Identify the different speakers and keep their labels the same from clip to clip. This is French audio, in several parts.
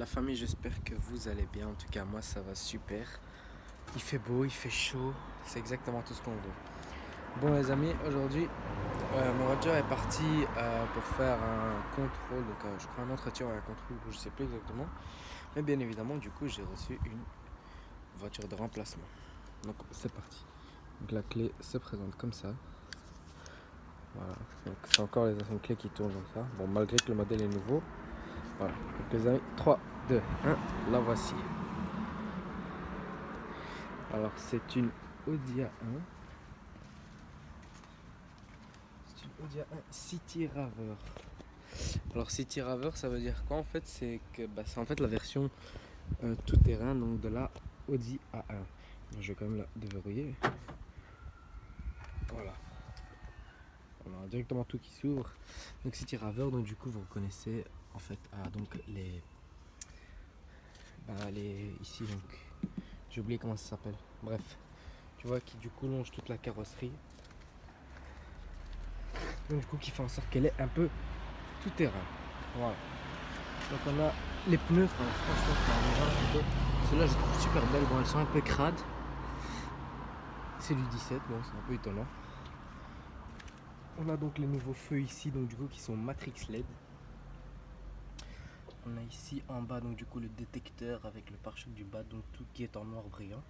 Speaker 1: la famille, j'espère que vous allez bien. En tout cas, moi, ça va super. Il fait beau, il fait chaud. C'est exactement tout ce qu'on veut. Bon, les amis, aujourd'hui, mon voiture est parti pour faire un contrôle. Donc, je crois un entretien ou un contrôle, je ne sais plus exactement. Mais bien évidemment, du coup, j'ai reçu une voiture de remplacement. Donc, c'est parti. Donc, la clé se présente comme ça. Voilà. Donc, c'est encore les anciennes clés qui tournent comme ça. Bon, malgré que le modèle est nouveau. Voilà. Donc, les amis, 3, 2, 1, la voici. Alors, c'est une Audi A1. C'est une Audi A1 City Raver. Alors, City Raver, ça veut dire quoi en fait? C'est que c'est en fait la version tout terrain donc de la Audi A1. Je vais quand même la déverrouiller. Voilà. On a directement tout qui s'ouvre. Donc, City Raver, donc du coup, vous reconnaissez en fait donc les ici donc j'ai oublié comment ça s'appelle. Bref, tu vois qui du coup longe toute la carrosserie. Donc du coup qui fait en sorte qu'elle est un peu tout terrain. Voilà. Donc on a les pneus, franchement, ceux-là je les trouve super belles. Bon, elles sont un peu crades. C'est du 17, bon c'est un peu étonnant. On a donc les nouveaux feux ici, donc du coup qui sont Matrix LED. On a ici en bas donc du coup le détecteur avec le pare-choc du bas, donc tout qui est en noir brillant.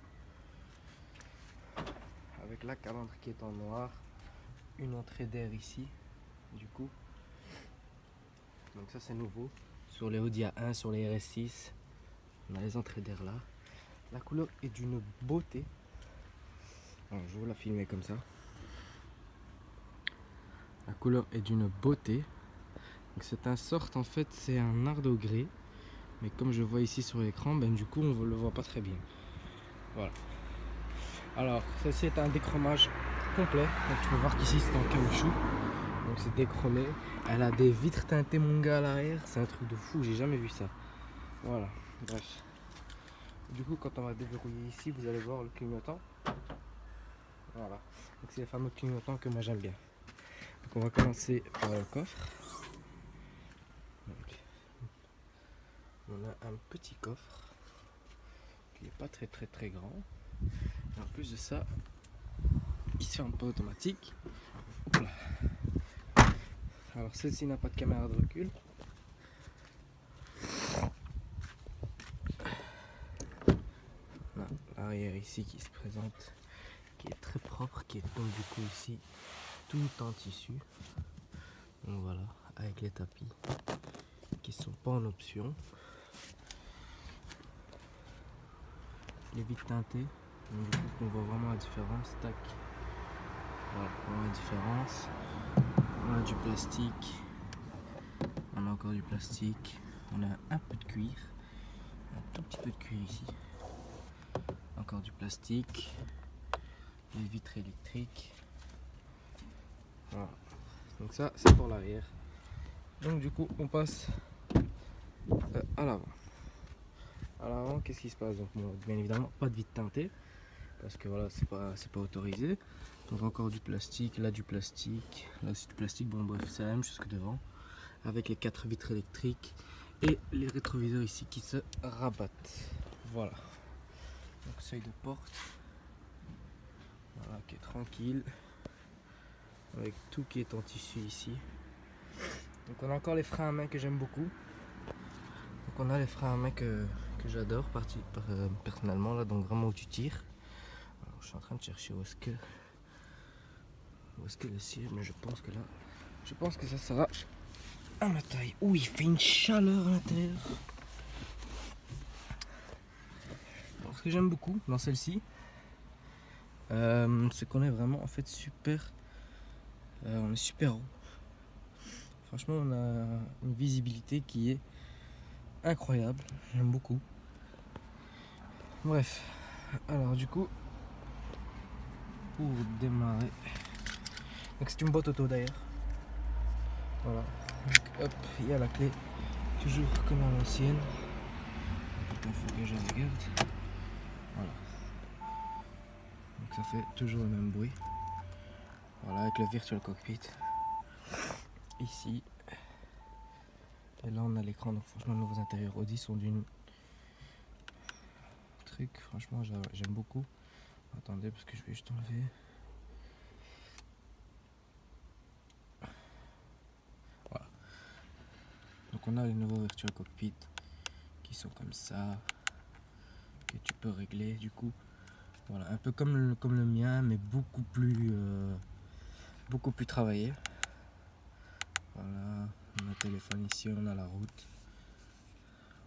Speaker 1: Avec la calandre qui est en noir. Une entrée d'air ici, du coup. Donc ça c'est nouveau. Sur les Audi A1, sur les RS6, on a les entrées d'air là. La couleur est d'une beauté. Alors, je vais vous la filmer comme ça. La couleur est d'une beauté. C'est un sorte en fait, c'est un ardo gris. Mais comme je vois ici sur l'écran, du coup on ne le voit pas très bien. Voilà. Alors ceci est un déchromage complet. Donc tu peux voir qu'ici c'est en caoutchouc. Donc c'est déchromé. Elle a des vitres teintées mon gars à l'arrière. C'est un truc de fou, j'ai jamais vu ça. Voilà, bref. Du coup quand on va déverrouiller ici, vous allez voir le clignotant. Voilà. Donc c'est le fameux clignotant que moi j'aime bien. Donc on va commencer par le coffre. Donc, on a un petit coffre qui n'est pas très grand. Et en plus de ça, il se ferme pas automatique. Voilà. Alors celle-ci n'a pas de caméra de recul. On a l'arrière ici qui se présente, qui est très propre, qui est donc du coup ici tout en tissu. Donc voilà, avec les tapis qui sont pas en option. Les vitres teintées, donc du coup on voit vraiment la différence. Tac. Voilà, on voit la différence. On a du plastique. On a encore du plastique. On a un peu de cuir. Un tout petit peu de cuir ici. Encore du plastique. Les vitres électriques. Voilà. Donc ça c'est pour l'arrière. Donc du coup on passe à l'avant. À l'avant, qu'est-ce qui se passe? Donc bon, bien évidemment pas de vitre teintée. Parce que voilà, c'est pas autorisé. Donc encore du plastique, là du plastique, là aussi du plastique, bon bref, c'est la même chose que devant. Avec les 4 vitres électriques et les rétroviseurs ici qui se rabattent. Voilà. Donc seuil de porte. Voilà, qui est tranquille. Avec tout qui est en tissu ici. Donc on a encore les freins à main que j'aime beaucoup. Donc on a les freins à main que j'adore personnellement là, donc vraiment où tu tires. Alors, je suis en train de chercher où est-ce que le siège, mais je pense que ça sera à ma taille. Ouh, il fait une chaleur à l'intérieur. Alors, ce que j'aime beaucoup dans celle-ci, c'est qu'on est vraiment en fait super. On est super haut. Franchement, on a une visibilité qui est incroyable. J'aime beaucoup. Bref, alors du coup, pour démarrer, donc c'est une boîte auto d'ailleurs. Voilà. Donc, hop, il y a la clé, toujours comme à l'ancienne. Il faut que je regarde. Voilà. Donc ça fait toujours le même bruit. Voilà, avec le virtual cockpit. Ici. Et là on a l'écran, donc franchement les nouveaux intérieurs Audi sont d'une truc, franchement j'aime beaucoup. Attendez parce que je vais juste enlever. Voilà. Donc on a les nouveaux virtual cockpit qui sont comme ça, que tu peux régler du coup. Voilà, un peu comme le mien, mais beaucoup plus travaillé. Voilà, on a le téléphone ici, on a la route.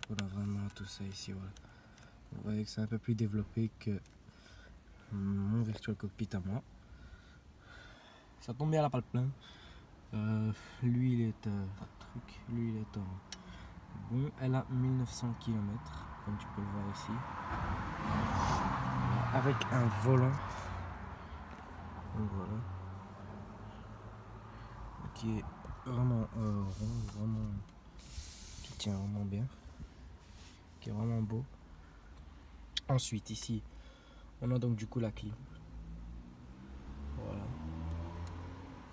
Speaker 1: On a vraiment tout ça ici, voilà. Vous voyez que c'est un peu plus développé que mon virtual cockpit à moi. Ça tombe bien, elle a pas le plein. Lui il est en bon, elle a 1900 km, comme tu peux le voir ici. Avec un volant. Donc voilà. Qui est vraiment rond, vraiment qui tient vraiment bien, qui est vraiment beau. Ensuite ici on a donc du coup la clim, voilà,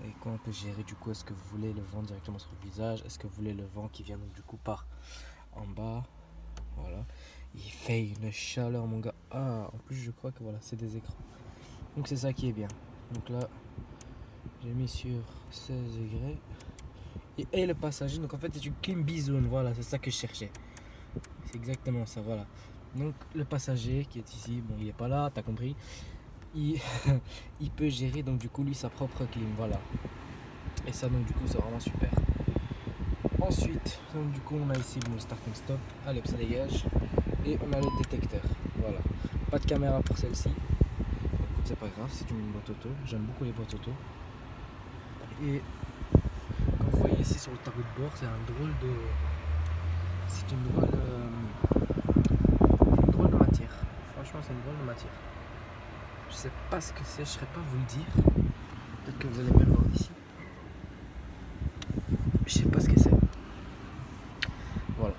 Speaker 1: et quand on peut gérer du coup, est-ce que vous voulez le vent directement sur le visage, est-ce que vous voulez le vent qui vient donc du coup par en bas. Voilà, il fait une chaleur mon gars. Ah, en plus je crois que voilà, c'est des écrans, donc c'est ça qui est bien. Donc là j'ai mis sur 16 degrés. Et le passager, donc en fait c'est une clim bizone, voilà, c'est ça que je cherchais. C'est exactement ça, voilà. Donc le passager qui est ici, bon il est pas là, t'as compris. Il, il peut gérer donc du coup lui sa propre clim, voilà. Et ça donc du coup c'est vraiment super. Ensuite, donc du coup on a ici le starting stop, allez ça dégage. Et on a le détecteur, voilà. Pas de caméra pour celle-ci. Écoute, c'est pas grave, c'est une boîte auto, j'aime beaucoup les boîtes auto. Et comme vous voyez ici sur le tableau de bord, c'est un drôle de... C'est une drôle de matière. Franchement, c'est une drôle de matière. Je sais pas ce que c'est, je ne saurais pas vous le dire. Peut-être que vous allez bien le voir d'ici. Je sais pas ce que c'est. Voilà.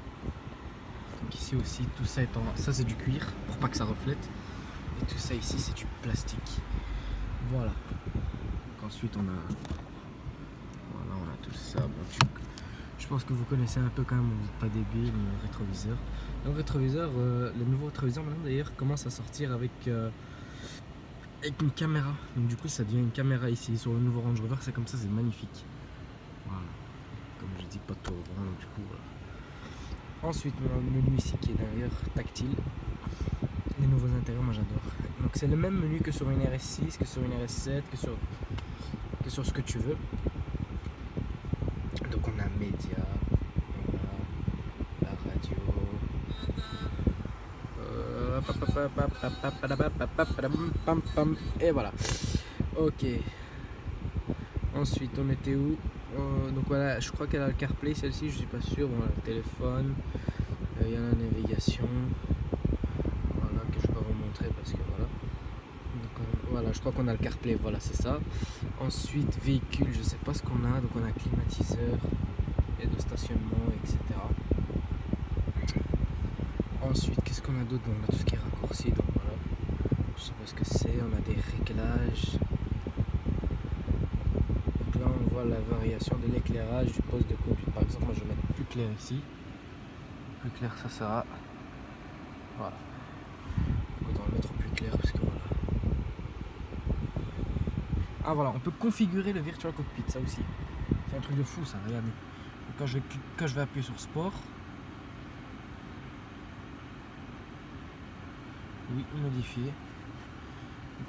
Speaker 1: Donc ici aussi, tout ça est en... Ça c'est du cuir pour pas que ça reflète. Et tout ça ici c'est du plastique. Voilà. Donc ensuite on a... Voilà, on a tout ça. Bon, je pense que vous connaissez un peu quand même, vous n'êtes pas débile, le rétroviseur. Le rétroviseur, le nouveau rétroviseur maintenant d'ailleurs commence à sortir avec une caméra. Donc du coup ça devient une caméra ici sur le nouveau Range Rover, c'est comme ça, c'est magnifique. Voilà. Comme je dis, pas trop grand, donc du coup voilà. Ensuite on a le menu ici qui est d'ailleurs tactile. Les nouveaux intérieurs, moi j'adore. Donc c'est le même menu que sur une RS6, que sur une RS7, que sur ce que tu veux. Donc on a média, on a la radio. Et voilà. Ok. Ensuite on était où? Donc voilà, je crois qu'elle a le CarPlay, celle-ci, je suis pas sûr. Bon, le téléphone, il y a la navigation. Voilà, que je vais pas vous montrer parce que voilà. Donc, voilà, je crois qu'on a le CarPlay, voilà, c'est ça. Ensuite, véhicule, je sais pas ce qu'on a. Donc on a climatiseur, et de stationnement, etc. Ensuite, qu'est-ce qu'on a d'autre? On a tout ce qui est raccourci, donc voilà. Je sais pas ce que c'est, on a des réglages. Donc là, on voit la variation de l'éclairage du poste de conduite. Par exemple, moi je vais mettre plus clair ici. Plus clair, ça sera. Voilà. Donc on va le mettre au plus clair parce que voilà. Ah voilà, on peut configurer le virtual cockpit, ça aussi. C'est un truc de fou ça, regardez. Donc, quand je vais appuyer sur sport. Oui, modifier.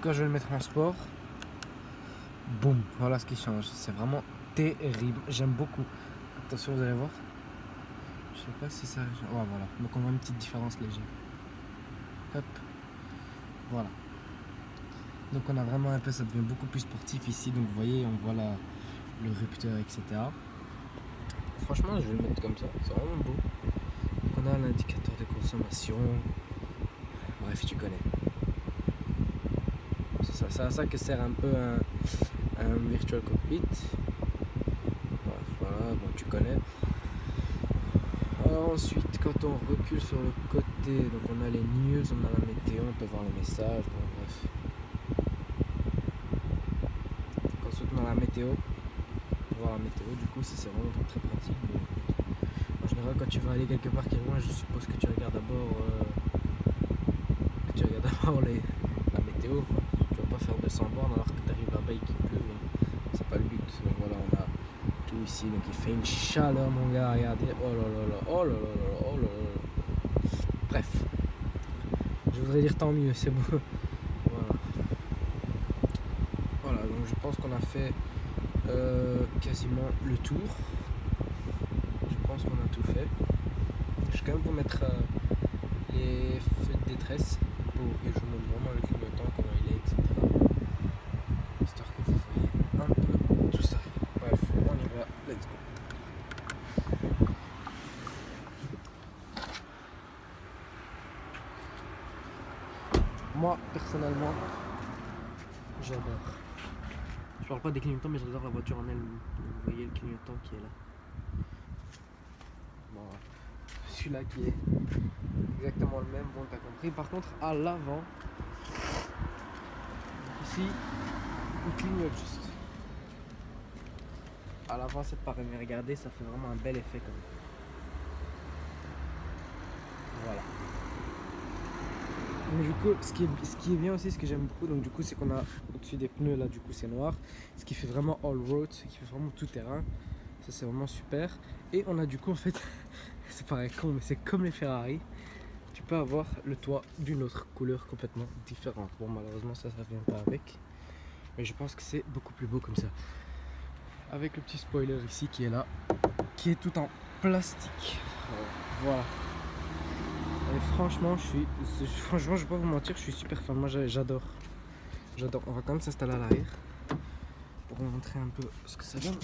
Speaker 1: Quand je vais le mettre en sport, boum, voilà ce qui change. C'est vraiment terrible. J'aime beaucoup. Attention, vous allez voir. Je sais pas si ça. Ouais, voilà. Donc on voit une petite différence légère. Hop. Voilà. Donc on a vraiment un peu, ça devient beaucoup plus sportif ici. Donc vous voyez, on voit le rupteur, etc. Franchement, je vais le mettre comme ça. C'est vraiment beau. Donc on a l'indicateur de consommation. Bref, tu connais. C'est à ça que sert un peu un virtual cockpit. Bref, voilà, bon, tu connais. Ensuite, quand on recule sur le côté, donc on a les news, on a la météo, on peut voir les messages, bon, bref. Ensuite, on a la météo. Pour voir la météo, du coup, ça c'est vraiment très pratique. Moi général, quand tu vas aller quelque part qui est loin, je suppose que tu regardes d'abord la météo. Quoi. Tu vas pas faire 200 bornes alors que tu arrives là-bas et qu'il pleut. C'est pas le but. Donc voilà, on a tout ici. Donc il fait une chaleur, mon gars. Regardez. Oh là là là. Oh là là là. Oh là là. Bref. Je voudrais dire tant mieux. C'est beau. Voilà. Voilà. Donc je pense qu'on a fait quasiment le tour. Je pense qu'on a tout fait. Je vais quand même vous mettre les feux de détresse pour que je vous montre vraiment le clignotant, comment il est, etc. Histoire que vous voyez un peu tout ça. Bref, on y va, let's go. Moi, personnellement, j'adore. Je parle pas des clignotants, mais j'adore la voiture en elle. Vous voyez le clignotant qui est là. Bon, celui-là qui est exactement le même, bon t'as compris. Par contre à l'avant, ici, il clignote juste. À l'avant c'est pareil, mais regardez, ça fait vraiment un bel effet comme ça. Voilà. Mais du coup, ce qui est bien aussi, ce que j'aime beaucoup, donc du coup c'est qu'on a au-dessus des pneus là, du coup c'est noir. Ce qui fait vraiment all road, ce qui fait vraiment tout terrain. Ça c'est vraiment super. Et on a du coup en fait, c'est pareil con, mais c'est comme les Ferrari. Tu peux avoir le toit d'une autre couleur complètement différente. Bon, malheureusement, ça vient pas avec. Mais je pense que c'est beaucoup plus beau comme ça. Avec le petit spoiler ici qui est là, qui est tout en plastique. Voilà. Et franchement, franchement, je vais pas vous mentir, je suis super fan. Moi, j'adore. J'adore. On va quand même s'installer à l'arrière pour vous montrer un peu ce que ça donne.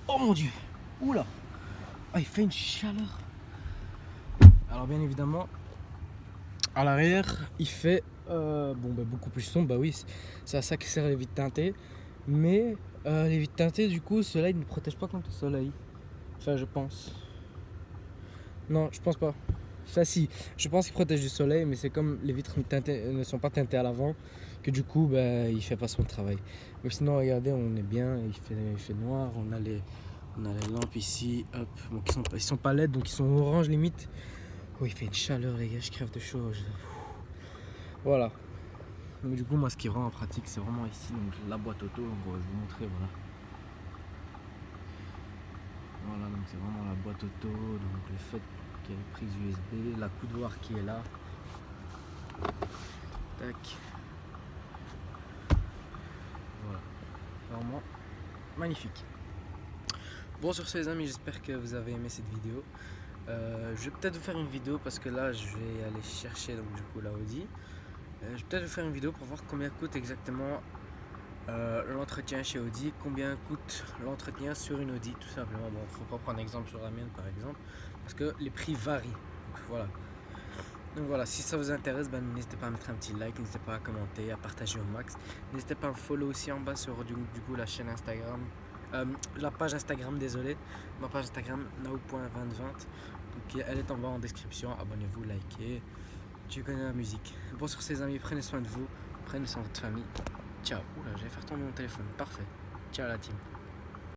Speaker 1: Oh mon dieu! Oula! Ah, il fait une chaleur. Alors bien évidemment, à l'arrière, il fait beaucoup plus sombre. Bah oui, c'est à ça que servent les vitres teintées. Mais les vitres teintées, du coup, ceux-là, ils ne protègent pas contre le soleil. Enfin, je pense. Non, je pense pas. Enfin, si, je pense qu'ils protègent du soleil, mais c'est comme les vitres teintées ne sont pas teintées à l'avant, que du coup, il fait pas son travail. Mais sinon, regardez, on est bien. Il fait noir. On a les lampes ici, hop. Bon, ils sont pas LED, donc ils sont orange limite. Oh, il fait une chaleur, les gars, je crève de chaud. Voilà. Donc du coup, moi, ce qui est vraiment pratique, c'est vraiment ici, donc la boîte auto. Donc, je vais vous montrer, voilà. Voilà, donc c'est vraiment la boîte auto, donc le fait qu'il y ait une prise USB, la coudoir qui est là. Tac. Voilà. Vraiment magnifique. Bon, sur ce, les amis, j'espère que vous avez aimé cette vidéo. Je vais peut-être vous faire une vidéo parce que là, je vais aller chercher donc du coup la Audi. Je vais peut-être vous faire une vidéo pour voir combien coûte exactement l'entretien chez Audi, combien coûte l'entretien sur une Audi, tout simplement. Bon, faut pas prendre exemple sur la mienne par exemple, parce que les prix varient. Donc voilà, si ça vous intéresse, n'hésitez pas à mettre un petit like, n'hésitez pas à commenter, à partager au max. N'hésitez pas à me follow aussi en bas sur du coup la chaîne Instagram, la page Instagram, désolé, ma page Instagram now.2020. Donc elle est en bas en description, abonnez-vous, likez, tu connais la musique. Bon, sur ces amis, prenez soin de vous, prenez soin de votre famille. Ciao. Oula, j'allais faire tomber mon téléphone. Parfait. Ciao la team.